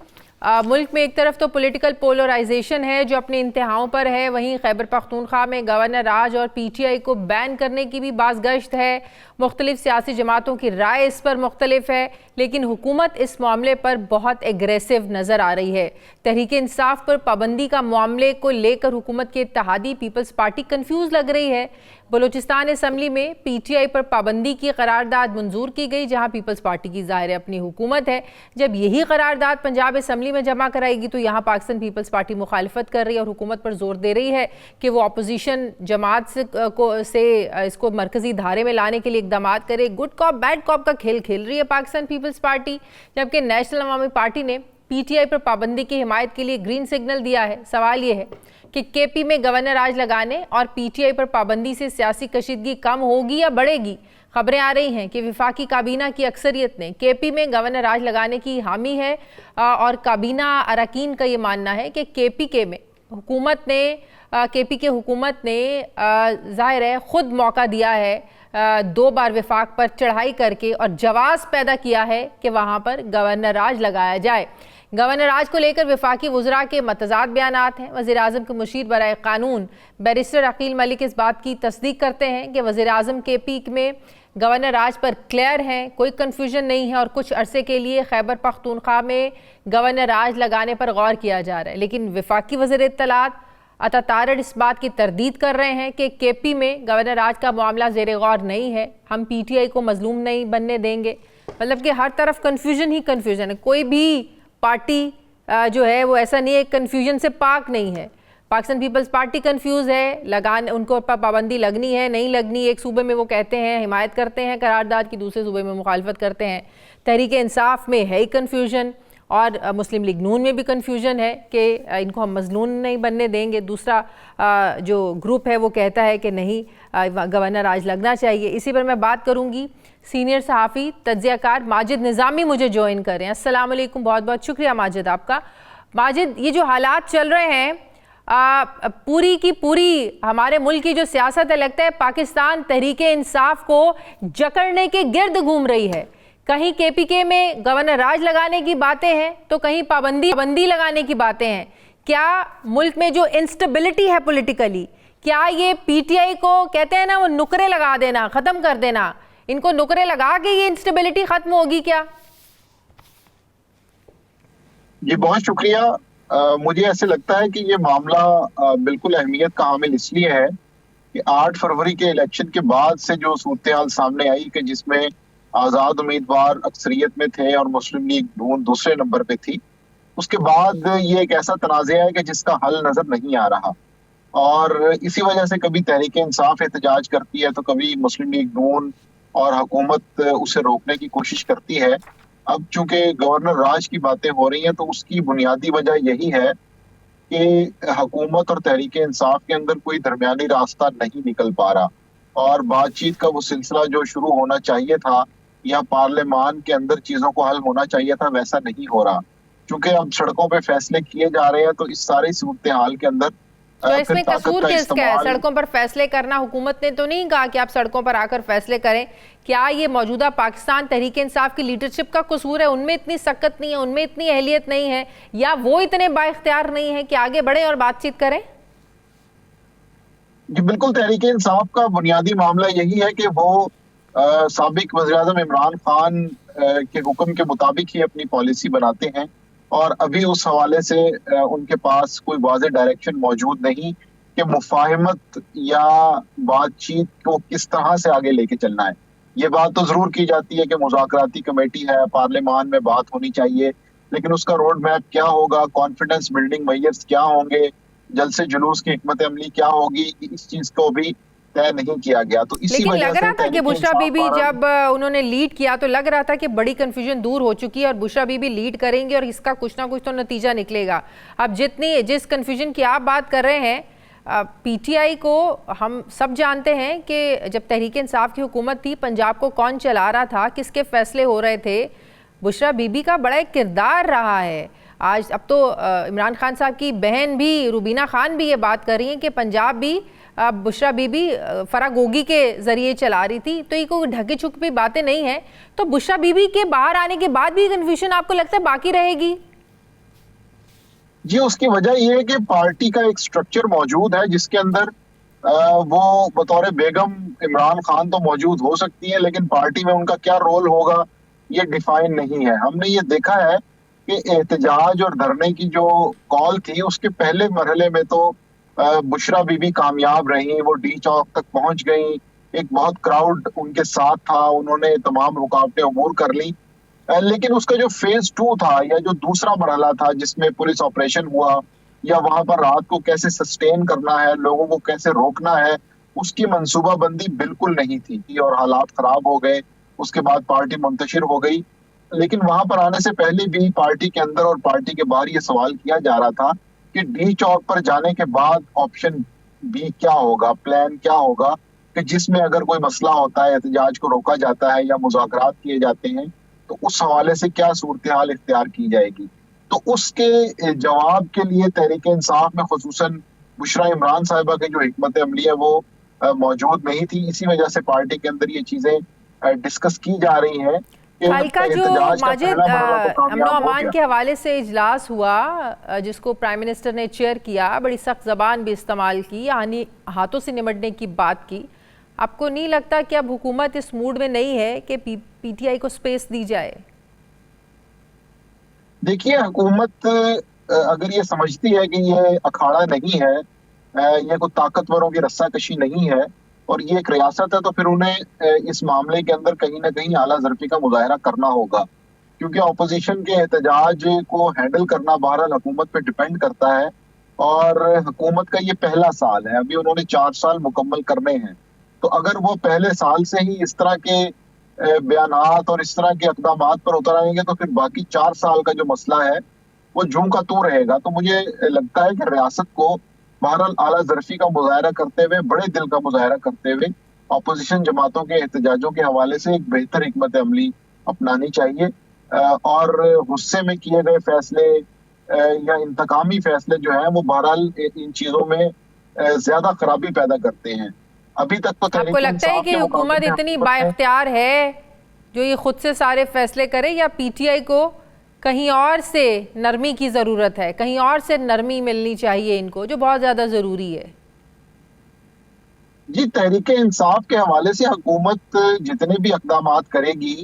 मुल्क में एक तरफ तो पॉलिटिकल पोलराइजेशन है जो अपने इंतहाओं पर है, वहीं खैबर पख्तूनख्वा में गवर्नर राज और पीटीआई को बैन करने की भी बाज़गश्त है। मुख्तलिफ सियासी जमातों की राय इस पर मुख्तलिफ है, लेकिन हुकूमत इस मामले पर बहुत एग्रेसिव नज़र आ रही है। तहरीक इंसाफ पर पाबंदी का मामले को लेकर हुकूमत के इत्तेहादी पीपल्स पार्टी कन्फ्यूज़ लग रही है। बलूचिस्तान असम्बली में पीटीआई पर पाबंदी की करारदाद मंजूर की गई, जहां पीपल्स पार्टी की ज़ाहिर अपनी हुकूमत है। जब यही करारदाद पंजाब असम्बली में जमा कराएगी तो यहाँ पाकिस्तान पीपल्स पार्टी मुखालफत कर रही है और हुकूमत पर जोर दे रही है कि वो अपोजिशन जमात से इसको मरकजी धारे में लाने के लिए इकदाम करे। गुड कॉप बैड कॉप का खेल खेल रही है पाकिस्तान पीपल्स पार्टी, जबकि नेशनल अवामी पार्टी ने पीटीआई पर पाबंदी की हिमायत के लिए ग्रीन सिग्नल दिया है। सवाल यह है कि केपी में गवर्नर राज लगाने और पीटीआई पर पाबंदी से सियासी कशीदगी कम होगी या बढ़ेगी। खबरें आ रही हैं कि वफाकी काबीना की अक्सरियत ने केपी में गवर्नर राज लगाने की हामी है और काबीना अरकान का ये मानना है कि केपी की हुकूमत ने जाहिर है खुद मौका दिया है, 2 बार वफाक पर चढ़ाई करके और जवाज़ पैदा किया है कि वहाँ पर गवर्नर राज लगाया जाए। गवर्नर राज को लेकर वफाकी वज़रा के मतज़ाद बयानात हैं। वज़ीर आज़म के मुशीर बराए क़ानून बैरिस्टर अकील मलिक इस बात की तस्दीक करते हैं कि वज़ीर आज़म के पीक में गवर्नर राज पर क्लियर हैं, कोई कन्फ्यूजन नहीं है और कुछ अरसे के लिए खैबर पख्तूनख्वा में गवर्नर राज लगाने पर गौर किया जा रहा है। लेकिन वफाकी वज़ीर इत्तलात अता तारड़ इस बात की तरदीद कर रहे हैं कि केपी में गवर्नर राज का मामला ज़ेर गौर नहीं है, हम पीटीआई को मजलूम नहीं बनने देंगे। मतलब कि हर तरफ कन्फ्यूजन ही कन्फ्यूजन है, कोई भी पार्टी जो है वो ऐसा नहीं है, कन्फ्यूजन से पाक नहीं है। पाकिस्तान पीपल्स पार्टी कंफ्यूज है, लगाने उनको पर पाबंदी लगनी है नहीं लगनी। एक सूबे में वो कहते हैं हिमायत करते हैं करारदाद की, दूसरे सूबे में मुखालफत करते हैं। तहरीक इंसाफ में है ही कन्फ्यूजन और मुस्लिम लीग नून में भी कन्फ्यूजन है कि इनको हम मजलूम नहीं बनने देंगे। दूसरा जो ग्रुप है वो कहता है कि नहीं गवर्नर राज लगना चाहिए। इसी पर मैं बात करूँगी। सीनियर सहाफ़ी तज्ज़ियाकार माजिद निज़ामी मुझे ज्वाइन कर रहे हैं। अस्सलाम वालेकुम, बहुत बहुत शुक्रिया माजिद आपका। माजिद, ये जो हालात चल रहे हैं पूरी की पूरी हमारे मुल्क की जो सियासत है, लगता है पाकिस्तान तहरीक इंसाफ को जकड़ने के गिर्द घूम रही है। कहीं केपीके में गवर्नर राज लगाने की बातें हैं तो कहीं पाबंदी लगाने की बातें हैं। क्या मुल्क में जो इंस्टेबिलिटी है पॉलिटिकली, क्या ये पीटीआई को कहते हैं ना वो नुकरे लगा देना, ख़त्म कर देना, इनको नुकरे लगा के ये इंस्टेबिलिटी ख़त्म होगी क्या?
जी बहुत शुक्रिया। मुझे ऐसे लगता है कि ये मामला बिल्कुल अहमियत का हामिल इसलिए है कि 8 फरवरी के इलेक्शन के बाद से जो सूरत हाल सामने आई कि जिसमें आज़ाद उम्मीदवार अक्सरियत में थे और मुस्लिम लीग नून दूसरे नंबर पे थी, उसके बाद ये एक ऐसा तनाज़ा है कि जिसका हल नज़र नहीं आ रहा और इसी वजह से कभी तहरीक इंसाफ एहतजाज करती है तो कभी मुस्लिम लीग नून और हुकूमत उसे रोकने की कोशिश करती है। अब चूंकि गवर्नर राज की बातें हो रही हैं तो उसकी बुनियादी वजह यही है कि हुकूमत और तहरीक इंसाफ के अंदर कोई दरमियानी रास्ता नहीं निकल पा रहा और बातचीत का वो सिलसिला जो शुरू होना चाहिए था या पार्लियामान के अंदर चीजों को हल होना चाहिए था, वैसा नहीं हो रहा। चूंकि अब सड़कों पे फैसले किए जा रहे हैं तो इस सारे सूरत हाल के अंदर
तो इसमें कसूर किसका है? सड़कों पर फैसले करना, हुकूमत ने तो नहीं कहा कि आप सड़कों पर आकर फैसले करें। क्या ये मौजूदा पाकिस्तान तहरीक इंसाफ की लीडरशिप का कसूर है? उनमें इतनी सख्त नहीं है, उनमें इतनी अहलियत नहीं है, या वो इतने बाइख्तियार नहीं है कि आगे बढ़े और बातचीत करें?
जी बिल्कुल, तहरीक इंसाफ का बुनियादी मामला यही है कि वो साबिक वज़ीर-ए-आज़म इमरान खान के हुक्म के मुताबिक ही अपनी पॉलिसी बनाते हैं और अभी उस हवाले से उनके पास कोई वाज़ेह डायरेक्शन मौजूद नहीं कि मुफाहमत या बातचीत को किस तरह से आगे लेके चलना है। ये बात तो जरूर की जाती है कि मुज़ाकराती कमेटी है, पार्लियामान में बात होनी चाहिए, लेकिन उसका रोड मैप क्या होगा, कॉन्फिडेंस बिल्डिंग मेजर्स क्या होंगे, जलसे जुलूस की हिकमत अमली क्या होगी, इस चीज को भी तय नहीं किया गया। तो इसी
लेकिन
वजह
लग रहा था कि बुशरा बीबी जब उन्होंने लीड किया तो लग रहा था कि बड़ी कंफ्यूजन दूर हो चुकी है और बुशरा बीबी लीड करेंगे और इसका कुछ ना कुछ तो नतीजा निकलेगा। अब जिस कंफ्यूजन की आप बात कर रहे हैं, पीटीआई को हम सब जानते हैं कि जब तहरीक इंसाफ की हुकूमत थी, पंजाब को कौन चला रहा था, किसके फैसले हो रहे थे, बुशरा बीबी का बड़ा एक किरदार रहा है। आज अब तो इमरान खान साहब की बहन भी रुबीना खान भी ये बात कर रही हैं कि पंजाब भी बुशरा बीबी फरागोगी के जरिए चला रही थी, तो ये कोई ढके छुपी बातें नहीं है। तो बुशरा बीबी के बाहर आने के बाद भी कन्फ्यूजन आपको लगता है बाकी रहेगी?
जी, उसकी वजह यह है कि पार्टी का एक स्ट्रक्चर मौजूद है जिसके अंदर वो बतौर बेगम इमरान खान तो मौजूद हो सकती है, लेकिन पार्टी में उनका क्या रोल होगा ये डिफाइन नहीं है। हमने ये देखा है कि एहतजाज और धरने की जो कॉल थी उसके पहले मरहले में तो बुशरा बीबी कामयाब रही, वो डी चौक तक पहुंच गई, एक बहुत क्राउड उनके साथ था, उन्होंने तमाम रुकावटें अबूर कर ली। लेकिन उसका जो फेज 2 था या जो दूसरा मरहला था जिसमें पुलिस ऑपरेशन हुआ या वहां पर रात को कैसे सस्टेन करना है, लोगों को कैसे रोकना है, उसकी मंसूबाबंदी बिल्कुल नहीं थी और हालात खराब हो गए। उसके बाद पार्टी मुंतशिर हो गई, लेकिन वहां पर आने से पहले भी पार्टी के अंदर और पार्टी के बाहर ये सवाल किया जा रहा था कि डी चौक पर जाने के बाद ऑप्शन बी क्या होगा, प्लान क्या होगा, कि जिसमें अगर कोई मसला होता है, एहतजाज को रोका जाता है या मुज़ाकरात किए जाते हैं, तो उस हवाले से क्या सूरत हाल इख्तियार की जाएगी। तो उसके जवाब के लिए तहरीक इंसाफ में खुसूसन बुशरा इमरान साहिबा की जो हिकमत अमली है वो मौजूद नहीं थी। इसी वजह से पार्टी के अंदर ये चीजें डिस्कस की जा रही हैं।
कल का जो माजिद अमन अमान के हवाले से इजलास हुआ जिसको प्राइम मिनिस्टर ने चेयर किया, बड़ी सख्त जबान भी इस्तेमाल की, यानी हाथों से निमटने की बात की, आपको नहीं लगता कि अब हुकूमत इस मूड में नहीं है कि पीटीआई को स्पेस दी जाए?
देखिए, हुकूमत अगर ये समझती है कि ये अखाड़ा नहीं है, ये कोई ताकतवरों की रस्साकशी नहीं है और ये एक रियासत है, तो फिर उन्हें इस मामले के अंदर कहीं ना कहीं आला ज़र्फ़ी का मुजाहरा करना होगा, क्योंकि अपोजिशन के एहतजाज को हैंडल करना बहरहाल हुकूमत पे डिपेंड करता है और हुकूमत का ये पहला साल है, अभी उन्होंने 4 साल मुकम्मल करने हैं। तो अगर वो पहले साल से ही इस तरह के बयानात और इस तरह के इक़दामात पर उतर आएंगे तो फिर बाकी 4 साल का जो मसला है वो जूं का तू रहेगा। तो मुझे लगता है कि रियासत को बहरहाल आला ज़र्फ़ी का मुजाहरा करते हुए, बड़े दिल का मुजाहरा करते हुए अपोजिशन जमातों के एहतजाजों के हवाले से एक बेहतर हिकमत अमली अपनानी चाहिए और गुस्से में किए गए फैसले या इंतकामी फैसले जो हैं वो बहरहाल इन चीज़ों में ज़्यादा खराबी पैदा करते हैं। अभी तक तो
आपको लगता है कि हुकूमत इतनी बाइख्तियार है जो ये खुद से सारे फैसले करे, या पीटीआई को कहीं और से नरमी की ज़रूरत है, कहीं और से नरमी मिलनी चाहिए इनको, जो बहुत ज़्यादा ज़रूरी है?
जी, तहरीक इंसाफ के हवाले से हुकूमत जितने भी इक़दामात करेगी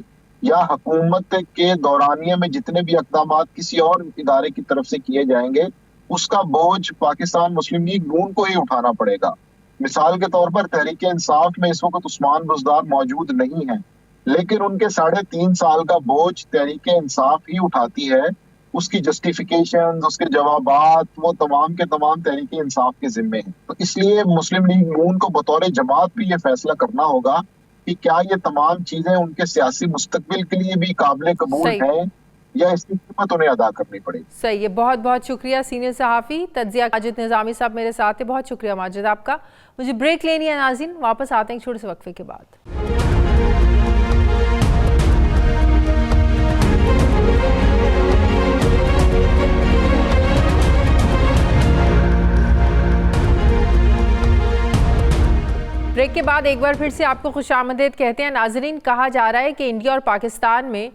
या हुकूमत के दौरानिया में जितने भी इक़दामात किसी और इदारे की तरफ से किए जाएंगे, उसका बोझ पाकिस्तान मुस्लिम लीग नून को ही उठाना पड़ेगा। मिसाल के तौर पर तहरीक इंसाफ में इस वक्त उस्मान बुज़दार मौजूद नहीं है, लेकिन उनके 3.5 साल का बोझ तहरीक इंसाफ ही उठाती है। उसकी जस्टिफिकेशन, उसके जवाबात, वो तमाम के तमाम तहरीक इंसाफ के जिम्मे हैं। तो इसलिए मुस्लिम लीग नून को बतौर जमात भी ये फैसला करना होगा कि क्या ये तमाम चीजें उनके सियासी मुस्तकबिल के लिए भी काबिल कबूल हैं या इसकी कीमत उन्हें अदा करनी पड़ेगी।
सही है, बहुत बहुत शुक्रिया सीनियर सहाफ़ी तज्ज़िया माजिद निज़ामी साहब मेरे साथ है। बहुत शुक्रिया माजिद आपका। मुझे ब्रेक लेनी है नाज़रीन, वापस आते हैं छोटे से वक्फे के बाद। ब्रेक के बाद एक बार फिर से आपको खुशामदीद कहते हैं नाज़रीन। कहा जा रहा है कि इंडिया और पाकिस्तान में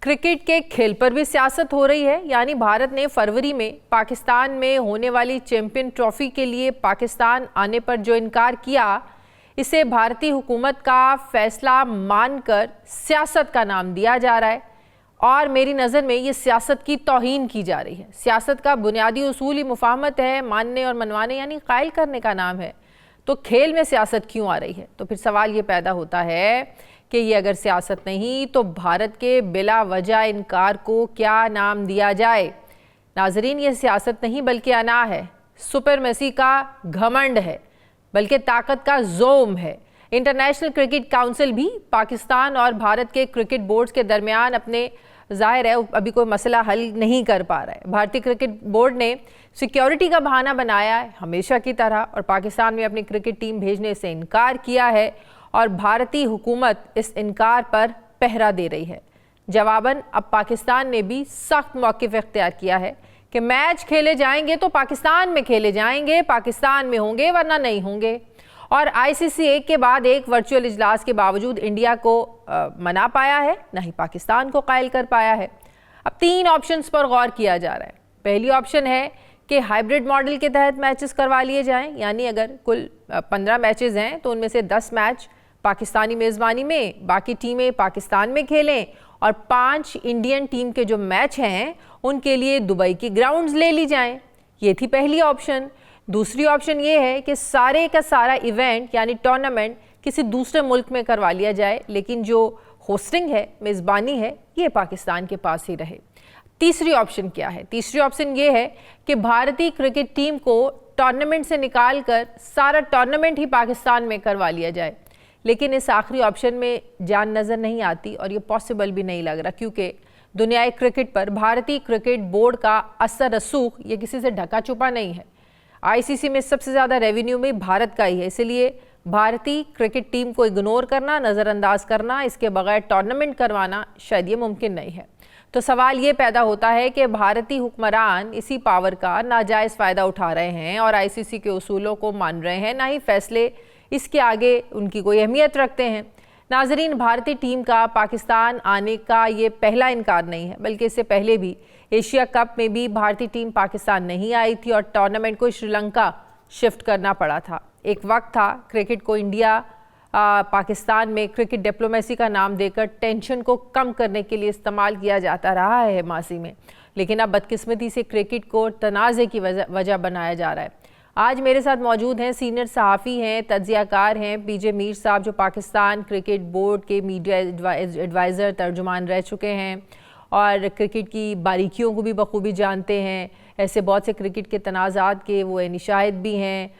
क्रिकेट के खेल पर भी सियासत हो रही है, यानी भारत ने फरवरी में पाकिस्तान में होने वाली चैंपियन ट्रॉफी के लिए पाकिस्तान आने पर जो इनकार किया, इसे भारतीय हुकूमत का फैसला मानकर सियासत का नाम दिया जा रहा है और मेरी नज़र में ये सियासत की तौहीन की जा रही है। सियासत का बुनियादी उसूल ही मुफाहमत है, मानने और मनवाने यानी कायल करने का नाम है। तो खेल में सियासत क्यों आ रही है? तो फिर सवाल ये पैदा होता है कि ये अगर सियासत नहीं तो भारत के बिला वजह इनकार को क्या नाम दिया जाए? नाजरीन, ये सियासत नहीं बल्कि अना है, सुपरमेसी का घमंड है, बल्कि ताकत का जोम है। इंटरनेशनल क्रिकेट काउंसिल भी पाकिस्तान और भारत के क्रिकेट बोर्ड्स के दरमियान अपने जाहिर है अभी कोई मसला हल नहीं कर पा रहा है। भारतीय क्रिकेट बोर्ड ने सिक्योरिटी का बहाना बनाया है हमेशा की तरह और पाकिस्तान में अपनी क्रिकेट टीम भेजने से इनकार किया है और भारतीय हुकूमत इस इनकार पर पहरा दे रही है। जवाबन अब पाकिस्तान ने भी सख्त मौक़िफ़ इख्तियार किया है कि मैच खेले जाएंगे तो पाकिस्तान में खेले जाएंगे, पाकिस्तान में होंगे वरना नहीं होंगे। और आईसीसी एक के बाद एक वर्चुअल इजलास के बावजूद इंडिया को मना पाया है, ना ही पाकिस्तान को कायल कर पाया है। अब 3 ऑप्शंस पर गौर किया जा रहा है। पहली ऑप्शन है कि हाइब्रिड मॉडल के तहत मैचेस करवा लिए जाएं, यानी अगर कुल 15 मैचेस हैं तो उनमें से 10 मैच पाकिस्तानी मेज़बानी में, बाकी टीमें पाकिस्तान में खेलें और 5 इंडियन टीम के जो मैच हैं उनके लिए दुबई की ग्राउंड्स ले ली जाएं। ये थी पहली ऑप्शन। दूसरी ऑप्शन ये है कि सारे का सारा इवेंट यानी टूर्नामेंट किसी दूसरे मुल्क में करवा लिया जाए, लेकिन जो होस्टिंग है, मेज़बानी है, ये पाकिस्तान के पास ही रहे। तीसरी ऑप्शन क्या है? तीसरी ऑप्शन ये है कि भारतीय क्रिकेट टीम को टूर्नामेंट से निकाल कर सारा टूर्नामेंट ही पाकिस्तान में करवा लिया जाए, लेकिन इस आखिरी ऑप्शन में जान नज़र नहीं आती और ये पॉसिबल भी नहीं लग रहा, क्योंकि दुनियाई क्रिकेट पर भारतीय क्रिकेट बोर्ड का असर रसूख ये किसी से ढका छुपा नहीं है। आईसीसी में सबसे ज़्यादा रेवेन्यू में भारत का ही है, इसलिए भारतीय क्रिकेट टीम को इग्नोर करना, नज़रअंदाज करना, इसके बगैर टूर्नामेंट करवाना शायद ये मुमकिन नहीं है। तो सवाल ये पैदा होता है कि भारतीय हुक्मरान इसी पावर का नाजायज़ फ़ायदा उठा रहे हैं और आईसीसी के उसूलों को मान रहे हैं, ना ही फैसले इसके आगे उनकी कोई अहमियत रखते हैं। नाजरीन, भारतीय टीम का पाकिस्तान आने का ये पहला इनकार नहीं है, बल्कि इससे पहले भी एशिया कप में भी भारतीय टीम पाकिस्तान नहीं आई थी और टूर्नामेंट को श्रीलंका शिफ्ट करना पड़ा था। एक वक्त था क्रिकेट को इंडिया पाकिस्तान में क्रिकेट डिप्लोमेसी का नाम देकर टेंशन को कम करने के लिए इस्तेमाल किया जाता रहा है माजी में, लेकिन अब बदकिस्मती से क्रिकेट को तनाज़े की वजह बनाया जा रहा है। आज मेरे साथ मौजूद हैं सीनियर सहाफ़ी हैं, तज्ज़ियाकार हैं पीजे मीर साहब, जो पाकिस्तान क्रिकेट बोर्ड के मीडिया एडवाइज़र तर्जुमान रह चुके हैं और क्रिकेट की बारीकियों को भी बखूबी जानते हैं। ऐसे बहुत से क्रिकेट के तनाज़ात के वो निशाहिद भी हैं।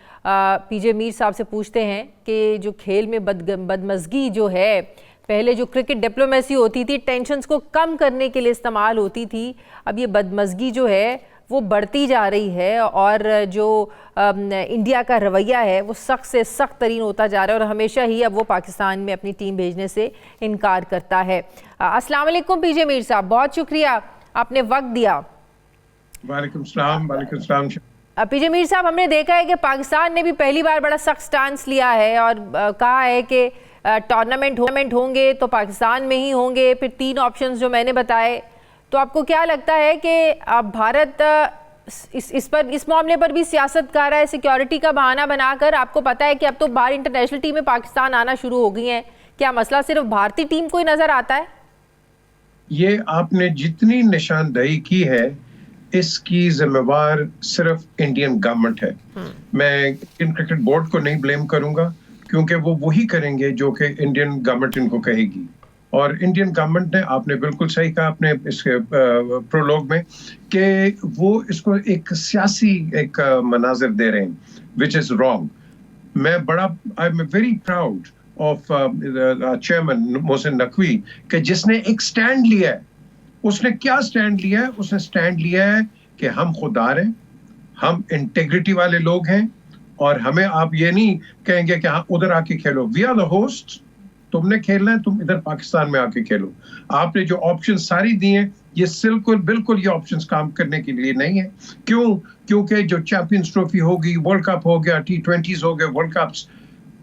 पीजे मीर साहब से पूछते हैं कि जो खेल में बदमज़गी जो है, पहले जो क्रिकेट डिप्लोमेसी होती थी टेंशन्स को कम करने के लिए इस्तेमाल होती थी, अब ये बदमज़गी जो है वो बढ़ती जा रही है और जो इंडिया का रवैया है वो सख्त से सख्त तरीन होता जा रहा है और हमेशा ही अब वो पाकिस्तान में अपनी टीम भेजने से इनकार करता है। अस्सलाम वालेकुम पीजे मीर साहब, बहुत शुक्रिया आपने वक्त दिया।
वालेकुम सलाम। वालेकुम सलाम।
पीजे मीर साहब, हमने देखा है कि पाकिस्तान ने भी पहली बार बड़ा सख्त स्टांस लिया है और कहा है कि टूर्नामेंट होंगे तो पाकिस्तान में ही होंगे। फिर 3 ऑप्शंस जो मैंने बताए, तो आपको क्या लगता है कि अब भारत इस मामले पर भी सियासत कर रहा है, सिक्योरिटी का बहाना बनाकर? आपको पता है कि अब तो बाहर इंटरनेशनल टीमें पाकिस्तान आना शुरू हो गई हैं, क्या मसला सिर्फ भारतीय टीम को ही नजर आता है?
ये आपने जितनी निशानदेही की है इसकी जिम्मेवार सिर्फ इंडियन गवर्नमेंट है। मैं इंडियन क्रिकेट बोर्ड को नहीं ब्लेम करूंगा, क्योंकि वो वही करेंगे जो कि इंडियन गवर्नमेंट इनको कहेगी। और इंडियन गवर्नमेंट ने, आपने बिल्कुल सही कहा अपने इस प्रोलॉग में, कि वो इसको एक सियासी एक मनाजिर दे रहे हैं, which is wrong. I am very proud of chairman Mohsin Naqvi कि जिसने एक स्टैंड लिया है। उसने क्या स्टैंड लिया है? उसने स्टैंड लिया है कि हम खुददार हैं, हम इंटेग्रिटी वाले लोग हैं और हमें आप ये नहीं कहेंगे कि हाँ उधर आके खेलो। वी आर द होस्ट, तुमने खेलना है, तुम इधर पाकिस्तान में आके खेलो। आपने जो ऑप्शन सारी दिए हैं, ये बिल्कुल ये ऑप्शंस काम करने के लिए नहीं है। क्यों? क्योंकि जो चैंपियंस ट्रॉफी होगी, वर्ल्ड कप हो गया, T20s हो गए, वर्ल्ड कप्स,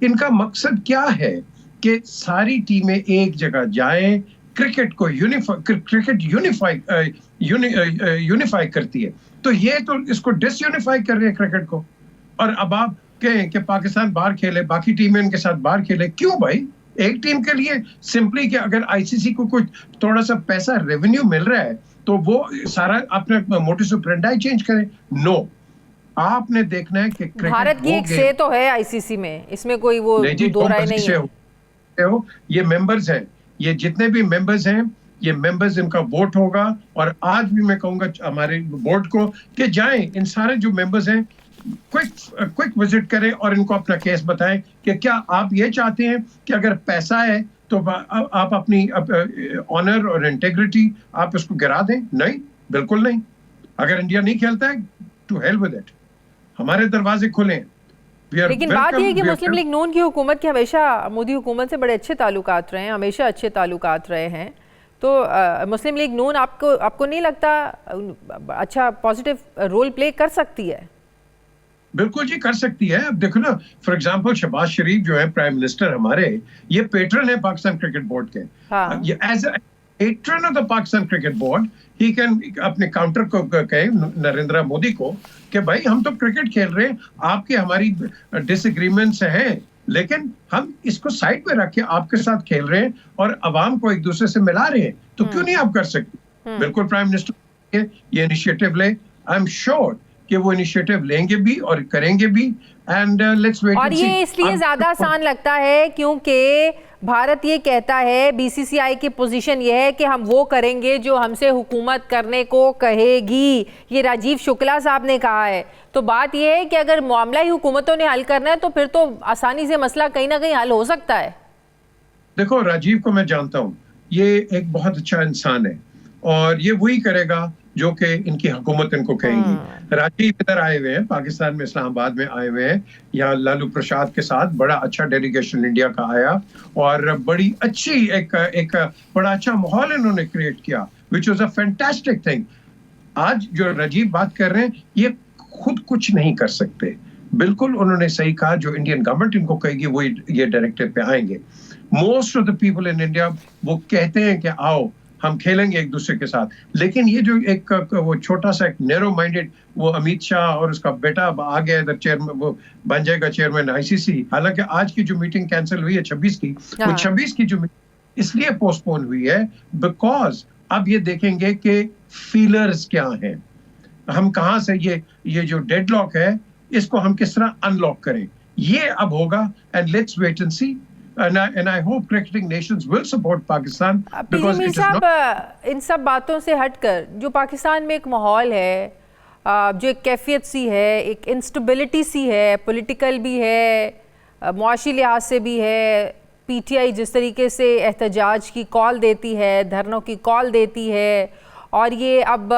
इनका मकसद क्या है कि सारी टीमें एक जगह जाएं, क्रिकेट को यूनिफाई करती है। तो ये तो इसको डिसयूनिफाई कर रहे हैं क्रिकेट को। और अब आप कहें कि पाकिस्तान बाहर खेले, बाकी टीमें इनके साथ बाहर खेले, क्यों भाई? एक टीम के लिए सिंपली कि अगर आईसीसी को कुछ थोड़ा सा पैसा रेवेन्यू मिल रहा है तो वो सारा अपने मोटिव ऑपरेंडी चेंज करे। नो, आपने देखना है कि
भारत की एक से तो है आईसीसी में, इसमें कोई वो दो राय नहीं है।
ये मेंबर्स हैं, ये जितने भी मेंबर्स हैं, ये मेंबर्स इनका वोट होगा। और आज भी मैं कहूंगा हमारे बोर्ड को कि जाएं, इन सारे जो मेंबर्स हैं क्विक विजिट करें और इनको अपना केस बताएं कि क्या आप ये चाहते हैं कि अगर पैसा है तो आप अपनी ऑनर और इंटेग्रिटी आप इसको गिरा दें? नहीं, बिल्कुल नहीं। अगर इंडिया नहीं खेलता है, टू हेल विद इट, हमारे दरवाजे खुले हैं।
लेकिन बात यह है कि मुस्लिम लीग नून की हुकूमत के हमेशा मोदी हुकूमत से बड़े अच्छे ताल्लुकात रहे हैं, हमेशा अच्छे ताल्लुकात रहे हैं। तो मुस्लिम लीग नून आपको नहीं लगता अच्छा पॉजिटिव रोल प्ले कर सकती है?
बिल्कुल जी, कर सकती है। अब देखो ना, फॉर एग्जांपल शहबाज शरीफ जो है प्राइम मिनिस्टर हमारे, ये पेट्रन है पाकिस्तान क्रिकेट बोर्ड के।
हाँ।
ये as a patron of the Pakistan cricket board ही कैन अपने काउंटर को कहे नरेंद्र मोदी को कि भाई हम तो क्रिकेट खेल रहे हैं, आपके हमारी डिसएग्रीमेंट्स हैं, लेकिन हम इसको साइड पे रख के आपके साथ खेल रहे हैं और अवाम को एक दूसरे से मिला रहे हैं, तो क्यों नहीं आप कर सकते? बिल्कुल प्राइम मिनिस्टर ये इनिशिएटिव ले, आई एम श्योर कि वो इनिशिएटिव लेंगे भी और करेंगे भी। And let's wait.
और ये इसलिए ज्यादा आसान लगता है क्योंकि भारत ये कहता है, बीसीसीआई की पोजीशन ये है कि हम वो करेंगे जो हमसे हुकूमत करने को कहेगी, ये राजीव शुक्ला साहब ने कहा है। तो बात ये है कि अगर मामला ही हुकूमतों ने हल करना है तो फिर तो आसानी से मसला कहीं ना कहीं हल हो सकता है।
देखो, राजीव को मैं जानता हूँ, ये एक बहुत अच्छा इंसान है और ये वही करेगा जो कि इनकी हुकूमत इनको कहेंगी। राजीव इधर आए हुए हैं, पाकिस्तान में इस्लामाबाद में आए हुए हैं, यहाँ लालू प्रसाद के साथ बड़ा अच्छा डेलीगेशन इंडिया का आया और बड़ी अच्छी एक बड़ा अच्छा माहौल इन्होंने क्रिएट किया, which was a fantastic thing. आज जो राजीव बात कर रहे हैं, ये खुद कुछ नहीं कर सकते। बिल्कुल उन्होंने सही कहा, जो इंडियन गवर्नमेंट इनको कहेगी वो ये डायरेक्टिव पे आएंगे। Most of the people in India वो कहते हैं कि आओ हम खेलेंगे एक दूसरे के साथ, लेकिन ये जो एक वो छोटा सा एक नैरो माइंडेड वो अमित शाह और उसका बेटा आ गया इधर चेयरमैन, वो बन जाएगा चेयरमैन आईसीसी। हालांकि आज की जो मीटिंग कैंसिल हुई है 26 की, वो 26 की जो इसलिए पोस्टपोन हुई है बिकॉज अब ये देखेंगे कि फीलर्स क्या हैं, हम कहां से ये जो डेडलॉक है इसको हम किस तरह अनलॉक करें, ये अब होगा। And let's wait and see. And I hope cricketing nations will support Pakistan because it is not.
इन सब बातों से हटकर जो पाकिस्तान में एक माहौल है, जो एक कैफियत सी है, एक इंस्टेबिलिटी सी है, पॉलिटिकल भी है, मुआशी लिहाज से भी है, पीटीआई जिस तरीके से एहतजाज की कॉल देती है, धरनों की कॉल देती है, और ये अब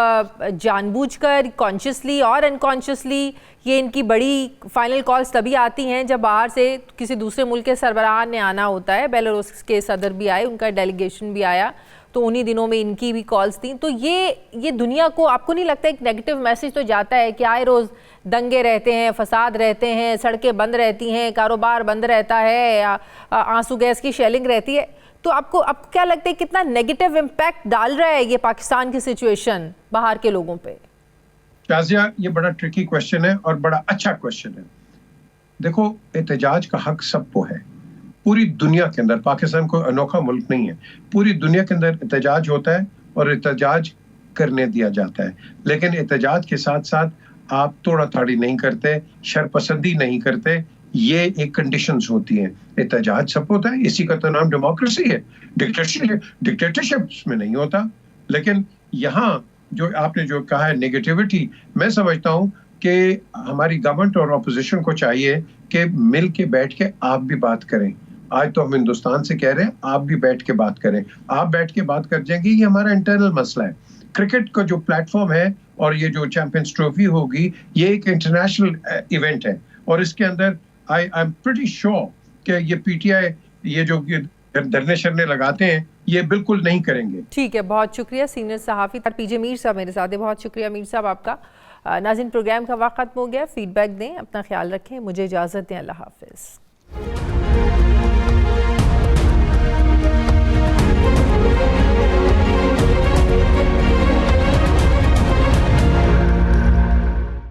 जानबूझकर कॉन्शियसली और अनकॉन्शियसली ये इनकी बड़ी फाइनल कॉल्स तभी आती हैं जब बाहर से किसी दूसरे मुल्क के सरबराह ने आना होता है। बेलारूस के सदर भी आए, उनका डेलीगेशन भी आया, तो उन्हीं दिनों में इनकी भी कॉल्स थी। तो ये दुनिया को, आपको नहीं लगता एक नेगेटिव मैसेज तो जाता है कि आए रोज़ दंगे रहते हैं, फसाद रहते हैं, सड़कें बंद रहती हैं, कारोबार बंद रहता है, आंसू गैस की शेलिंग रहती है। तो आपको क्या लगता है कितना नेगेटिव इम्पैक्ट डाल रहा है ये पाकिस्तान की सिचुएशन बाहर के लोगों पे?
शाज़िया, ये बड़ा ट्रिकी क्वेश्चन है और बड़ा अच्छा क्वेश्चन है। देखो, एहतजाज का हक सबको है पूरी दुनिया के अंदर। पाकिस्तान कोई अनोखा मुल्क नहीं है, पूरी दुनिया के अंदर एहतजाज होता है और एहतजाज करने दिया जाता है। लेकिन एहतजाज के साथ साथ आप तोड़ा ताड़ी नहीं करते, शरपसंदी नहीं करते, ये एक कंडीशंस होती हैं। एहतजाज सब होता है, इसी का तो नाम डेमोक्रेसी है। डिक्टेटरशिप में नहीं होता। लेकिन यहाँ जो आपने जो कहा है नेगेटिविटी, मैं समझता हूँ कि हमारी गवर्नमेंट और ऑपोजिशन को चाहिए कि मिल के बैठ के आप भी बात करें। आज तो हम हिंदुस्तान से कह रहे हैं, आप भी बैठ के बात करें। आप बैठ के बात कर जाएंगे, ये हमारा इंटरनल मसला है। क्रिकेट का जो प्लेटफॉर्म है और ये जो चैंपियंस ट्रॉफी होगी, ये एक इंटरनेशनल इवेंट है और इसके अंदर आई एम प्रीटी श्योर कि ये पीटीआई ये जो धरने शरने लगाते हैं ये बिल्कुल नहीं करेंगे।
ठीक है, बहुत शुक्रिया सीनियर सहाफ़ी पीजे मीर साहब मेरे साथ है। बहुत शुक्रिया मीर साहब आपका। नाज़रीन, प्रोग्राम का वक्त खत्म हो गया। फीडबैक दें, अपना ख्याल रखें, मुझे इजाज़त दें। अल्लाह हाफ़िज़।